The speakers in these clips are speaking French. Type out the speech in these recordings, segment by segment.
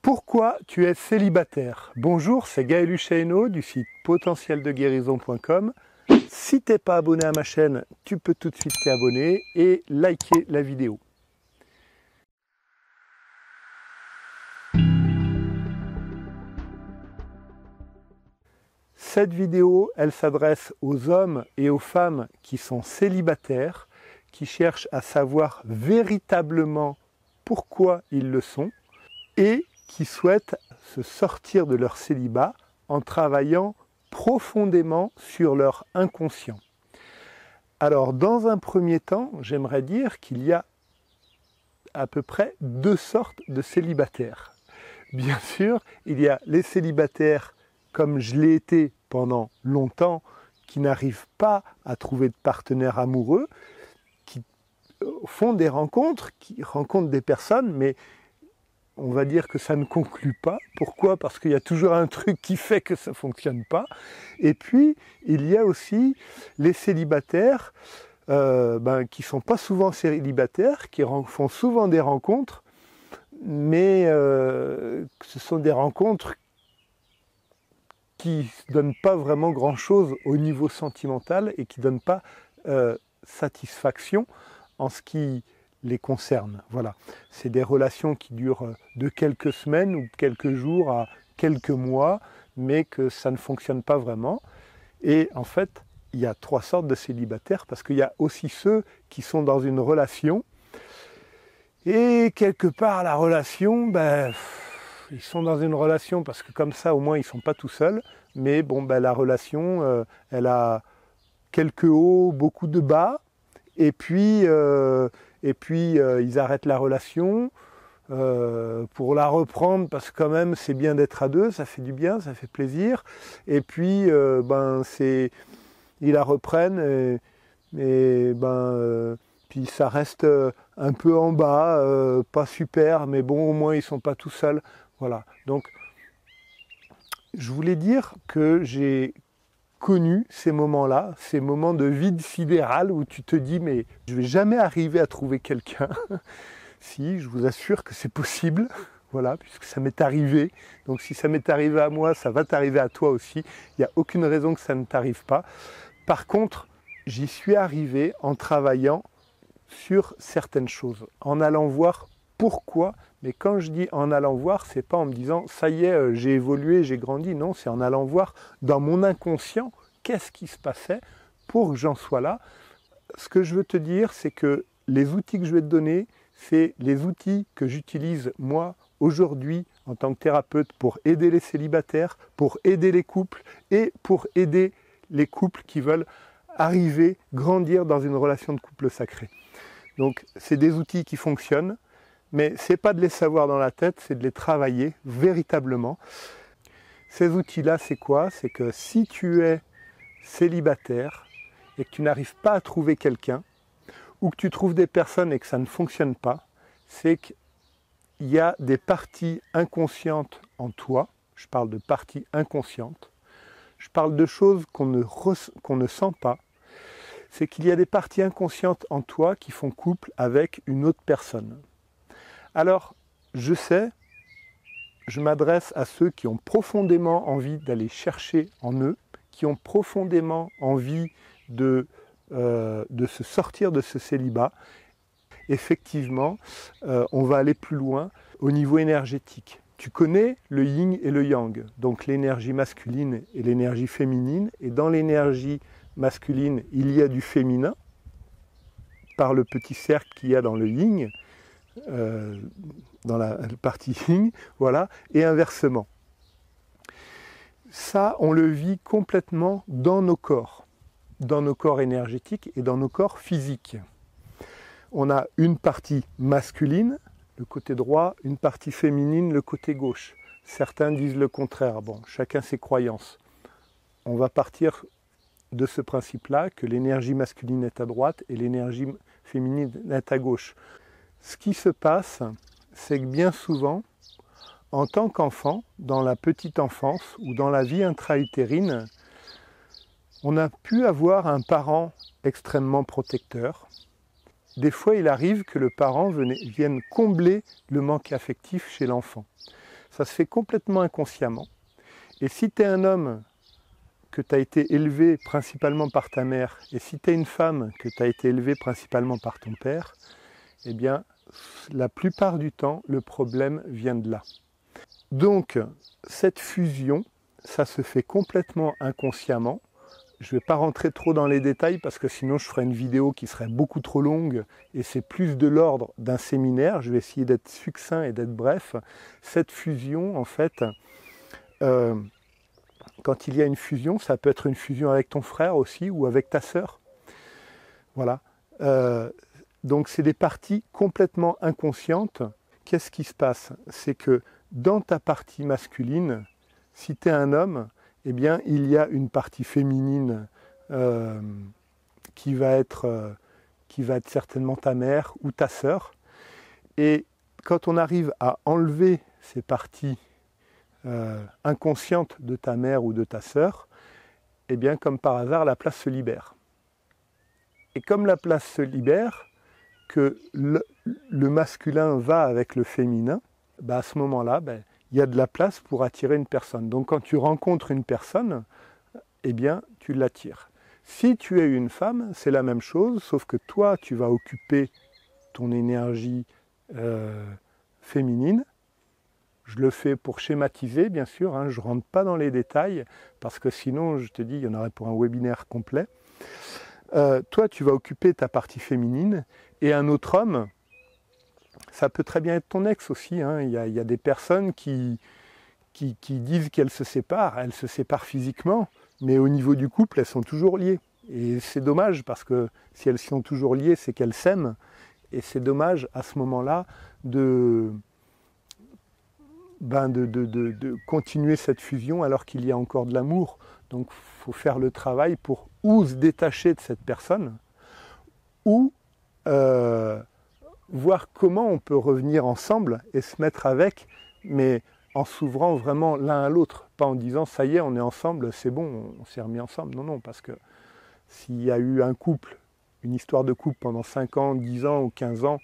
Pourquoi tu es célibataire? Bonjour, c'est Gaël Husseino du site potentieldeguérison.com. Si tu n'es pas abonné à ma chaîne, tu peux tout de suite t'abonner et liker la vidéo. Cette vidéo, elle s'adresse aux hommes et aux femmes qui sont célibataires, qui cherchent à savoir véritablement pourquoi ils le sont et qui souhaitent se sortir de leur célibat en travaillant profondément sur leur inconscient. Alors, dans un premier temps, j'aimerais dire qu'il y a à peu près deux sortes de célibataires. Bien sûr, il y a les célibataires, comme je l'ai été pendant longtemps, qui n'arrivent pas à trouver de partenaire amoureux, qui font des rencontres, qui rencontrent des personnes, mais on va dire que ça ne conclut pas. Pourquoi? Parce qu'il y a toujours un truc qui fait que ça ne fonctionne pas. Et puis, il y a aussi les célibataires qui ne sont pas souvent célibataires, qui font souvent des rencontres, mais ce sont des rencontres qui ne donnent pas vraiment grand-chose au niveau sentimental et qui ne donnent pas satisfaction en ce qui les concerne. Voilà. C'est des relations qui durent de quelques semaines ou quelques jours à quelques mois, mais que ça ne fonctionne pas vraiment. Et en fait, il y a trois sortes de célibataires, parce qu'il y a aussi ceux qui sont dans une relation, et quelque part la relation, ils sont dans une relation parce que comme ça au moins ils ne sont pas tout seuls, mais bon, la relation, elle a quelques hauts, beaucoup de bas, et puis ils arrêtent la relation pour la reprendre parce que quand même c'est bien d'être à deux, ça fait du bien, ça fait plaisir, et puis ils la reprennent puis ça reste un peu en bas, pas super, mais bon au moins ils ne sont pas tout seuls. Voilà, donc je voulais dire que j'ai connu ces moments-là, ces moments de vide sidéral où tu te dis mais je ne vais jamais arriver à trouver quelqu'un. Si, je vous assure que c'est possible, voilà, puisque ça m'est arrivé. Donc si ça m'est arrivé à moi, ça va t'arriver à toi aussi. Il n'y a aucune raison que ça ne t'arrive pas. Par contre, j'y suis arrivé en travaillant sur certaines choses, en allant voir pourquoi. Mais quand je dis en allant voir, c'est pas en me disant ça y est, j'ai évolué, j'ai grandi. Non, c'est en allant voir dans mon inconscient qu'est-ce qui se passait pour que j'en sois là. Ce que je veux te dire, c'est que les outils que je vais te donner, c'est les outils que j'utilise moi aujourd'hui en tant que thérapeute pour aider les célibataires, pour aider les couples et pour aider les couples qui veulent arriver, grandir dans une relation de couple sacré. Donc c'est des outils qui fonctionnent, mais ce n'est pas de les savoir dans la tête, c'est de les travailler véritablement. Ces outils-là, c'est quoi? C'est que si tu es célibataire et que tu n'arrives pas à trouver quelqu'un, ou que tu trouves des personnes et que ça ne fonctionne pas, c'est qu'il y a des parties inconscientes en toi. Je parle de parties inconscientes. Je parle de choses qu'on ne sent pas. C'est qu'il y a des parties inconscientes en toi qui font couple avec une autre personne. Alors, je sais, je m'adresse à ceux qui ont profondément envie d'aller chercher en eux, qui ont profondément envie de se sortir de ce célibat. Effectivement, on va aller plus loin au niveau énergétique. Tu connais le yin et le yang, donc l'énergie masculine et l'énergie féminine. Et dans l'énergie masculine, il y a du féminin, par le petit cercle qu'il y a dans le yin, dans la partie yin, voilà, et inversement. Ça, on le vit complètement dans nos corps énergétiques et dans nos corps physiques. On a une partie masculine, le côté droit, une partie féminine, le côté gauche. Certains disent le contraire. Bon, chacun ses croyances. On va partir de ce principe-là, que l'énergie masculine est à droite et l'énergie féminine est à gauche. Ce qui se passe, c'est que bien souvent, en tant qu'enfant, dans la petite enfance ou dans la vie intra-utérine, on a pu avoir un parent extrêmement protecteur. Des fois, il arrive que le parent vienne combler le manque affectif chez l'enfant. Ça se fait complètement inconsciemment. Et si tu es un homme que tu as été élevé principalement par ta mère, et si tu es une femme que tu as été élevée principalement par ton père, eh bien, la plupart du temps, le problème vient de là. Donc, cette fusion, ça se fait complètement inconsciemment. Je ne vais pas rentrer trop dans les détails parce que sinon je ferai une vidéo qui serait beaucoup trop longue et c'est plus de l'ordre d'un séminaire. Je vais essayer d'être succinct et d'être bref. Cette fusion, en fait, quand il y a une fusion, ça peut être une fusion avec ton frère aussi ou avec ta sœur. Voilà. Donc c'est des parties complètement inconscientes. Qu'est-ce qui se passe? C'est que dans ta partie masculine, si tu es un homme, eh bien, il y a une partie féminine qui va être certainement ta mère ou ta sœur. Et quand on arrive à enlever ces parties inconscientes de ta mère ou de ta sœur, eh bien, comme par hasard, la place se libère. Et comme la place se libère, que le masculin va avec le féminin, bah à ce moment-là, il y a de la place pour attirer une personne. Donc quand tu rencontres une personne, eh bien, tu l'attires. Si tu es une femme, c'est la même chose, sauf que toi, tu vas occuper ton énergie féminine. Je le fais pour schématiser, bien sûr, hein, je ne rentre pas dans les détails, parce que sinon, je te dis, il y en aurait pour un webinaire complet. Toi, tu vas occuper ta partie féminine, et un autre homme, ça peut très bien être ton ex aussi. Hein. Il y a des personnes qui disent qu'elles se séparent physiquement, mais au niveau du couple, elles sont toujours liées. Et c'est dommage, parce que si elles sont toujours liées, c'est qu'elles s'aiment, et c'est dommage à ce moment-là de continuer cette fusion alors qu'il y a encore de l'amour. Donc il faut faire le travail pour ou se détacher de cette personne, ou voir comment on peut revenir ensemble et se mettre avec, mais en s'ouvrant vraiment l'un à l'autre, pas en disant ça y est, on est ensemble, c'est bon, on s'est remis ensemble. Non, non, parce que s'il y a eu un couple, une histoire de couple pendant 5 ans, 10 ans ou 15 ans,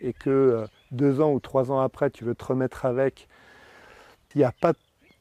et que 2 ans ou 3 ans après, tu veux te remettre avec, il n'y a pas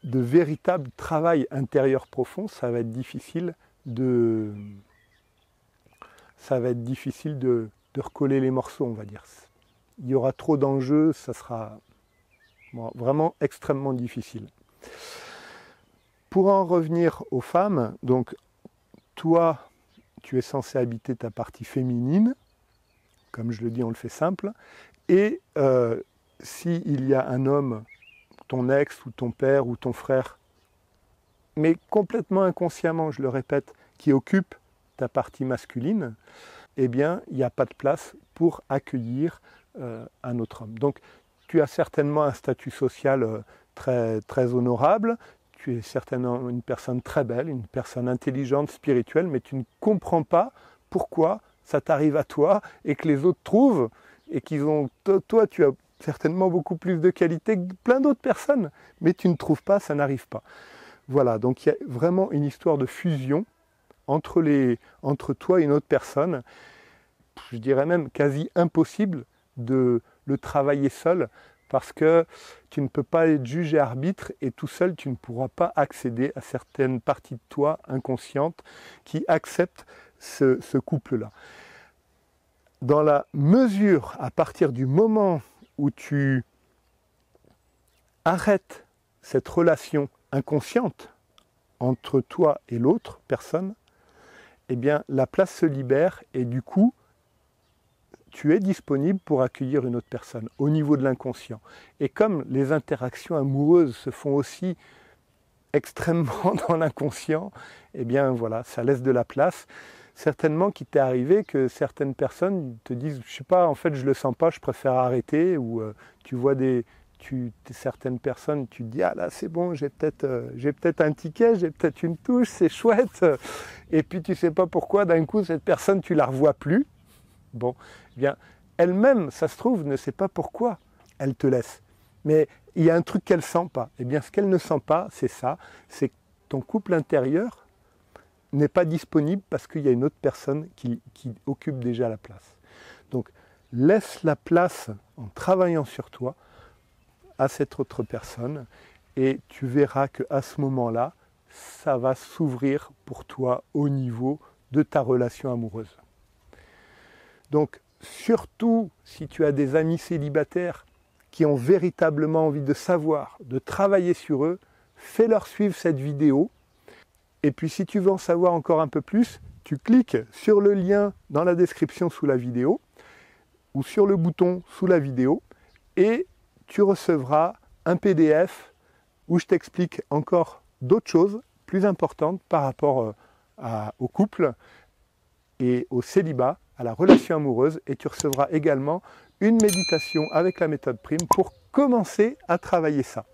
de véritable travail intérieur profond, ça va être difficile de recoller les morceaux, on va dire. Il y aura trop d'enjeux, ça sera vraiment extrêmement difficile. Pour en revenir aux femmes, donc toi, tu es censé habiter ta partie féminine, comme je le dis, on le fait simple, et s'il y a un homme, ton ex ou ton père ou ton frère, mais complètement inconsciemment, je le répète, qui occupe ta partie masculine, eh bien, il n'y a pas de place pour accueillir un autre homme. Donc, tu as certainement un statut social très, très honorable, tu es certainement une personne très belle, une personne intelligente, spirituelle, mais tu ne comprends pas pourquoi ça t'arrive à toi et que les autres trouvent et qu'ils ont... Toi, tu as certainement beaucoup plus de qualité que plein d'autres personnes, mais tu ne trouves pas, ça n'arrive pas. Voilà, donc il y a vraiment une histoire de fusion entre toi et une autre personne. Je dirais même quasi impossible de le travailler seul, parce que tu ne peux pas être juge et arbitre, et tout seul tu ne pourras pas accéder à certaines parties de toi inconscientes qui acceptent ce couple-là. Dans la mesure, à partir du moment où tu arrêtes cette relation inconsciente entre toi et l'autre personne, eh bien la place se libère et du coup, tu es disponible pour accueillir une autre personne au niveau de l'inconscient. Et comme les interactions amoureuses se font aussi extrêmement dans l'inconscient, eh bien voilà, ça laisse de la place. Certainement qu'il t'est arrivé que certaines personnes te disent, je sais pas, en fait je le sens pas, je préfère arrêter, ou tu vois certaines personnes, tu te dis, ah là c'est bon, j'ai peut-être un ticket, j'ai peut-être une touche, c'est chouette, et puis tu sais pas pourquoi, d'un coup cette personne tu la revois plus. Bon, eh bien, elle-même, ça se trouve, ne sait pas pourquoi elle te laisse. Mais il y a un truc qu'elle ne sent pas. Eh bien, ce qu'elle ne sent pas, c'est ça, c'est que ton couple intérieur n'est pas disponible parce qu'il y a une autre personne qui occupe déjà la place. Donc, laisse la place en travaillant sur toi, à cette autre personne et tu verras qu'à ce moment-là, ça va s'ouvrir pour toi au niveau de ta relation amoureuse. Donc, surtout si tu as des amis célibataires qui ont véritablement envie de savoir, de travailler sur eux, fais-leur suivre cette vidéo. Et puis si tu veux en savoir encore un peu plus, tu cliques sur le lien dans la description sous la vidéo ou sur le bouton sous la vidéo et tu recevras un PDF où je t'explique encore d'autres choses plus importantes par rapport au couple et au célibat, à la relation amoureuse, et tu recevras également une méditation avec la méthode Prime pour commencer à travailler ça.